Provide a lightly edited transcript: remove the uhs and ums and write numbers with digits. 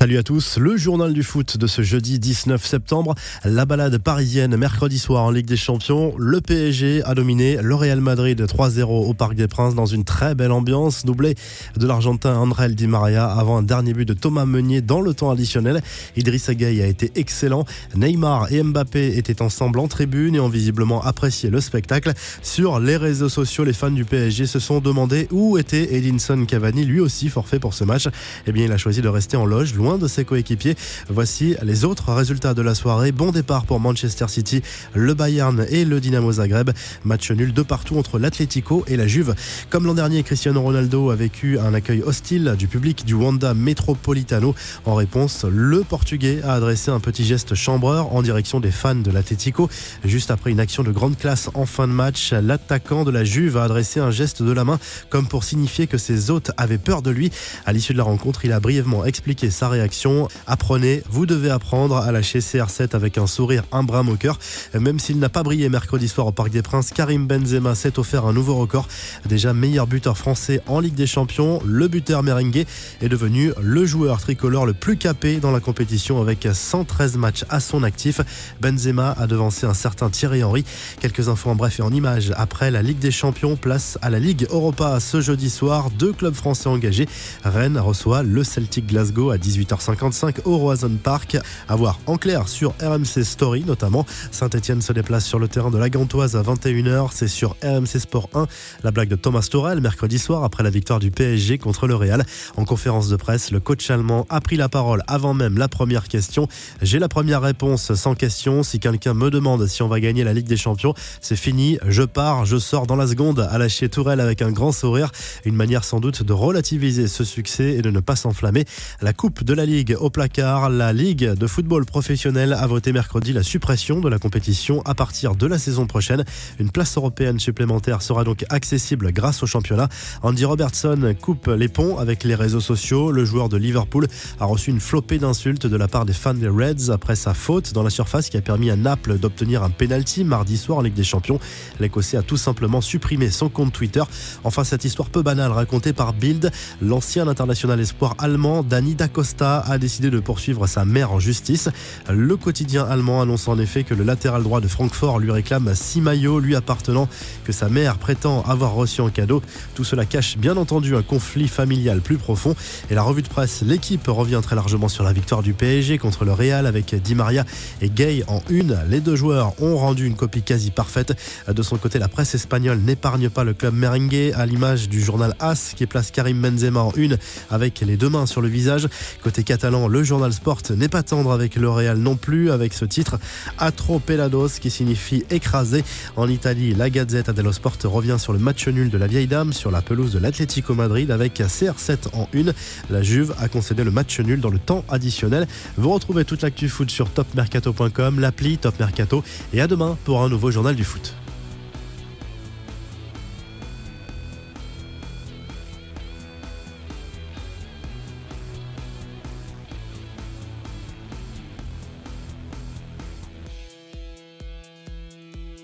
Salut à tous, le journal du foot de ce jeudi 19 septembre. La balade parisienne mercredi soir en Ligue des Champions. Le PSG a dominé le Real Madrid 3-0 au Parc des Princes dans une très belle ambiance. Doublé de l'Argentin André Di Maria avant un dernier but de Thomas Meunier dans le temps additionnel. Idrissa Gueye a été excellent. Neymar et Mbappé étaient ensemble en tribune et ont visiblement apprécié le spectacle. Sur les réseaux sociaux, les fans du PSG se sont demandé où était Edinson Cavani, lui aussi forfait pour ce match. Eh bien, il a choisi de rester en loge, loin de ses coéquipiers. Voici les autres résultats de la soirée. Bon départ pour Manchester City, le Bayern et le Dynamo Zagreb. Match nul de partout entre l'Atlético et la Juve. Comme l'an dernier, Cristiano Ronaldo a vécu un accueil hostile du public du Wanda Metropolitano. En réponse, le Portugais a adressé un petit geste chambreur en direction des fans de l'Atlético. Juste après une action de grande classe en fin de match, l'attaquant de la Juve a adressé un geste de la main comme pour signifier que ses hôtes avaient peur de lui. À l'issue de la rencontre, il a brièvement expliqué sa réaction. Apprenez, vous devez apprendre à lâcher CR7 avec un sourire un brin moqueur. Même s'il n'a pas brillé mercredi soir au Parc des Princes, Karim Benzema s'est offert un nouveau record. Déjà meilleur buteur français en Ligue des Champions, le buteur merengue est devenu le joueur tricolore le plus capé dans la compétition avec 113 matchs à son actif. Benzema a devancé un certain Thierry Henry. Quelques infos en bref et en images. Après la Ligue des Champions, place à la Ligue Europa ce jeudi soir. 2 clubs français engagés. Rennes reçoit le Celtic Glasgow à 18h55 au Roazhon Park. À voir en clair sur RMC Story notamment. Saint-Etienne se déplace sur le terrain de la Gantoise à 21h. C'est sur RMC Sport 1. La blague de Thomas Tuchel mercredi soir après la victoire du PSG contre le Real. En conférence de presse, le coach allemand a pris la parole avant même la première question. J'ai la première réponse sans question. Si quelqu'un me demande si on va gagner la Ligue des Champions, c'est fini. Je pars, je sors dans la seconde, a lâché Tuchel avec un grand sourire. Une manière sans doute de relativiser ce succès et de ne pas s'enflammer. La Coupe de la Ligue au placard. La Ligue de football professionnel a voté mercredi la suppression de la compétition à partir de la saison prochaine. Une place européenne supplémentaire sera donc accessible grâce au championnat. Andy Robertson coupe les ponts avec les réseaux sociaux. Le joueur de Liverpool a reçu une flopée d'insultes de la part des fans des Reds après sa faute dans la surface qui a permis à Naples d'obtenir un penalty mardi soir en Ligue des Champions. L'Écossais a tout simplement supprimé son compte Twitter. Enfin, cette histoire peu banale racontée par Bild, l'ancien international espoir allemand Dani Da Costa a décidé de poursuivre sa mère en justice. Le quotidien allemand annonce en effet que le latéral droit de Francfort lui réclame 6 maillots lui appartenant que sa mère prétend avoir reçu en cadeau. Tout cela cache bien entendu un conflit familial plus profond. Et la revue de presse, l'équipe revient très largement sur la victoire du PSG contre le Real avec Di Maria et Gueye en une. Les deux joueurs ont rendu une copie quasi parfaite. De son côté, la presse espagnole n'épargne pas le club merengue à l'image du journal AS qui place Karim Benzema en une avec les deux mains sur le visage. Côté catalan, le journal Sport n'est pas tendre avec le Real non plus, avec ce titre Atropelados qui signifie écrasé. En Italie, la Gazzetta dello Sport revient sur le match nul de la vieille dame sur la pelouse de l'Atlético Madrid avec CR7 en une. La Juve a concédé le match nul dans le temps additionnel. Vous retrouvez toute l'actu foot sur topmercato.com, l'appli Top Mercato et à demain pour un nouveau journal du foot.